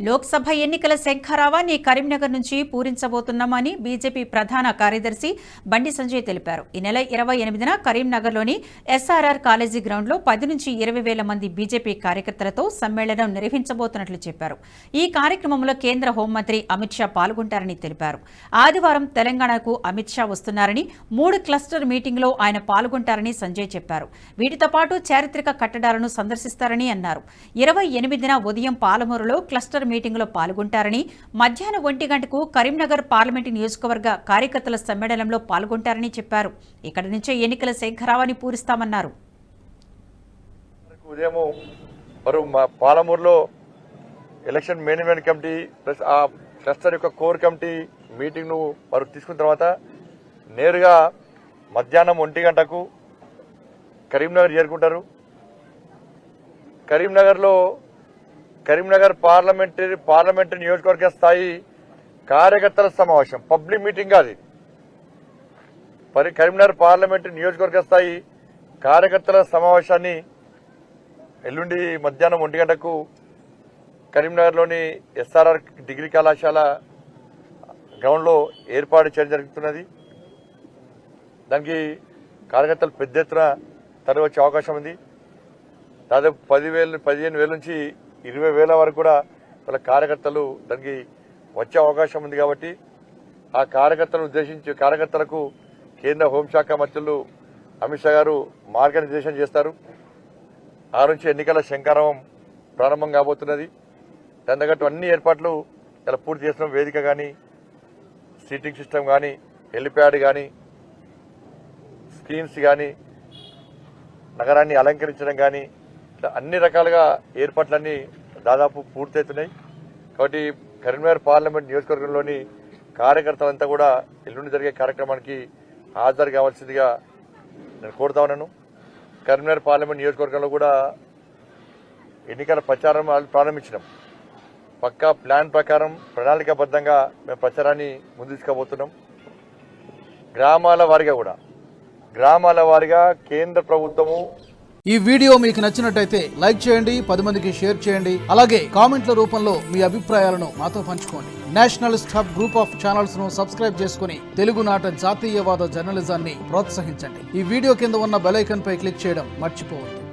లోక్సభ ఎన్నికల శంఖారావాన్ని కరీంనగర్ నుంచి పూరించబోతున్నామని బీజేపీ ప్రధాన కార్యదర్శి బండి సంజయ్ తెలిపారు. ఈ నెల 28న కరీంనగర్లోని ఎస్ఆర్ఆర్ కాలేజీ గ్రౌండ్లో 10 నుంచి 20 వేల మంది బీజేపీ కార్యకర్తలతో సమ్మేళనం నిర్వహించబోతున్నట్లు చెప్పారు. ఈ కార్యక్రమంలో కేంద్ర హోంమంత్రి అమిత్ షా పాల్గొంటారని తెలిపారు. ఆదివారం తెలంగాణకు అమిత్ షా వస్తున్నారని, 3 క్లస్టర్ మీటింగ్లో ఆయన పాల్గొంటారని సంజయ్ చెప్పారు. వీటితో పాటు చారిత్రక కట్టడాలను సందర్శిస్తారని అన్నారు. 28న ఉదయం పాలమూరులో క్లస్టర్ మీటింగ్ లో పాల్గొంటారని, మధ్యాహ్నం 1 గంటకు కరీంనగర్ పార్లమెంటు నియోజకవర్గ కార్యకర్తల సమ్మేళనంలో పాల్గొంటారని చెప్పారు. ఇక్కడి నుంచే ఎన్నికల శంఖారావాన్ని పూరిస్తామన్నారు. ఉదయం పాలమూరులో ఎలక్షన్ మేనేజ్మెంట్ కమిటీ ప్లస్ ఆ క్లస్టర్ యొక్క కోర్ కమిటీ మీటింగ్ ను వారు తీసుకున్న తర్వాత నేరుగా మధ్యాహ్నం 1 గంటకు కరీంనగర్ చేరుకుంటారు. కరీంనగర్ పార్లమెంట్ నియోజకవర్గ స్థాయి కార్యకర్తల సమావేశం, పబ్లిక్ మీటింగ్ కాదు. కరీంనగర్ పార్లమెంట్ నియోజకవర్గ స్థాయి కార్యకర్తల సమావేశాన్ని ఎల్లుండి మధ్యాహ్నం 1 గంటకు కరీంనగర్లోని ఎస్ఆర్ఆర్ డిగ్రీ కళాశాల గ్రౌండ్లో ఏర్పాటు చేయడం జరుగుతున్నది. దానికి కార్యకర్తలు పెద్ద ఎత్తున తరలి వచ్చే అవకాశం ఉంది. దాదాపు 15,000 నుంచి 20,000 వరకు కూడా వాళ్ళ కార్యకర్తలు దానికి వచ్చే అవకాశం ఉంది. కాబట్టి ఆ కార్యకర్తలను ఉద్దేశించి కార్యకర్తలకు కేంద్ర హోంశాఖ మంత్రులు అమిత్ షా గారు మార్గనిర్దేశం చేస్తారు. ఆ నుంచి ఎన్నికల శంఖారావం ప్రారంభం కాబోతున్నది. దాని తగ్గట్టు అన్ని ఏర్పాట్లు ఇలా పూర్తి చేస్తున్నాం. వేదిక కానీ, సీటింగ్ సిస్టమ్ కానీ, హెలిప్యాడ్ కానీ, స్క్రీన్స్ కానీ, నగరాన్ని అలంకరించడం కానీ, అన్ని రకాలుగా ఏర్పాట్లన్నీ దాదాపు పూర్తవుతున్నాయి. కాబట్టి కరీంనగర్ పార్లమెంట్ నియోజకవర్గంలోని కార్యకర్తలంతా కూడా ఎల్లుండి జరిగే కార్యక్రమానికి హాజరు కావాల్సిందిగా నేను కోరుతా ఉన్నాను. కరీంనగర్ పార్లమెంట్ నియోజకవర్గంలో కూడా ఎన్నికల ప్రచారం ప్రారంభించినాం. పక్కా ప్లాన్ ప్రకారం ప్రణాళికాబద్ధంగా మేము ప్రచారాన్ని ముందు తీసుకుపోతున్నాం. గ్రామాల వారీగా కేంద్ర ప్రభుత్వము. ఈ వీడియో మీకు నచ్చినట్టయితే లైక్ చేయండి, 10 మందికి షేర్ చేయండి. అలాగే కామెంట్ల రూపంలో మీ అభిప్రాయాలను మాతో పంచుకోండి. Nationalist hub group of channels ను సబ్స్క్రైబ్ చేసుకుని తెలుగునాట జాతీయవాద జర్నలిజాన్ని ప్రోత్సహించండి. ఈ వీడియో కింద ఉన్న బెల్ ఐకాన్ పై క్లిక్ చేయడం మర్చిపోవద్దు.